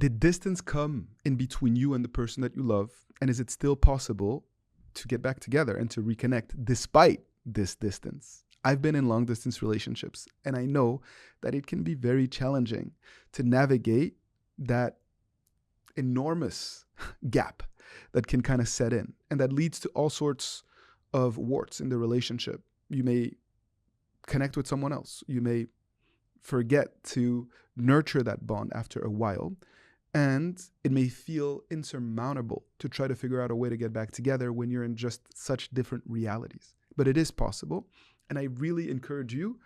Did distance come in between you and the person that you love? And is it still possible to get back together and to reconnect despite this distance? I've been in long distance relationships, and I know that it can be very challenging to navigate that enormous gap that can kind of set in, and that leads to all sorts of warts in the relationship. You may connect with someone else. You may forget to nurture that bond after a while, and it may feel insurmountable to try to figure out a way to get back together when you're in just such different realities. But it is possible, and I really encourage you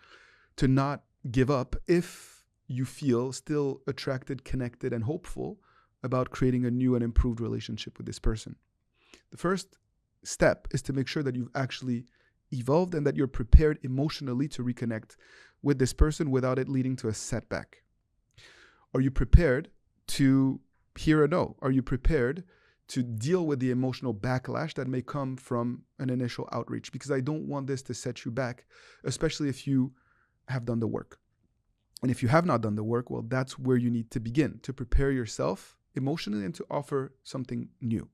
to not give up if you feel still attracted, connected, and hopeful about creating a new and improved relationship with this person. The first step is to make sure that you've actually evolved and that you're prepared emotionally to reconnect with this person without it leading to a setback. Are you prepared to hear a no? Are you prepared to deal with the emotional backlash that may come from an initial outreach? Because I don't want this to set you back, especially if you have done the work. And if you have not done the work, well, that's where you need to begin to prepare yourself emotionally and to offer something new.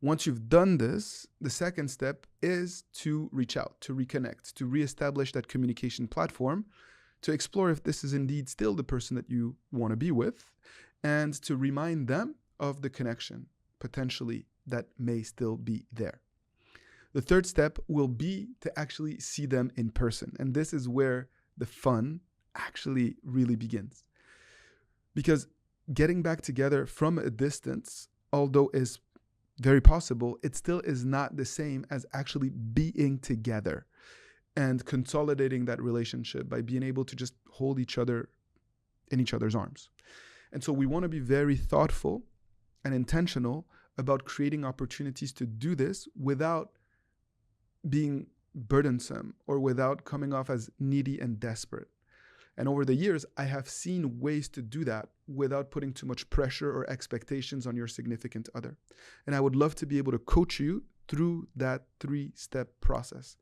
Once you've done this, the second step is to reach out, to reconnect, to reestablish that communication platform, to explore if this is indeed still the person that you want to be with, and to remind them of the connection, potentially, that may still be there. The third step will be to actually see them in person. And this is where the fun actually really begins. Because getting back together from a distance, although is very possible, it still is not the same as actually being together and consolidating that relationship by being able to just hold each other in each other's arms. And so we want to be very thoughtful and intentional about creating opportunities to do this without being burdensome or without coming off as needy and desperate. And over the years, I have seen ways to do that without putting too much pressure or expectations on your significant other. And I would love to be able to coach you through that 3-step process.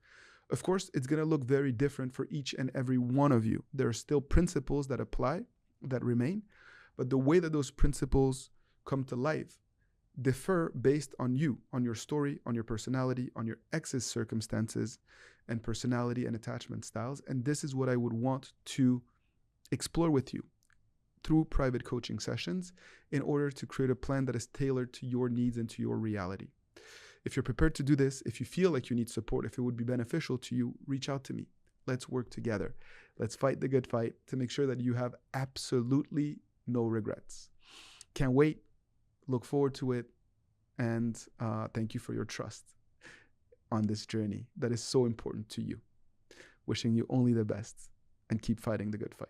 Of course, it's going to look very different for each and every one of you. There are still principles that apply, that remain, but the way that those principles come to life differ based on you, on your story, on your personality, on your ex's circumstances and personality and attachment styles. And this is what I would want to explore with you through private coaching sessions in order to create a plan that is tailored to your needs and to your reality. If you're prepared to do this, if you feel like you need support, if it would be beneficial to you, reach out to me. Let's work together. Let's fight the good fight to make sure that you have absolutely no regrets. Can't wait. Look forward to it. And thank you for your trust on this journey that is so important to you. Wishing you only the best and keep fighting the good fight.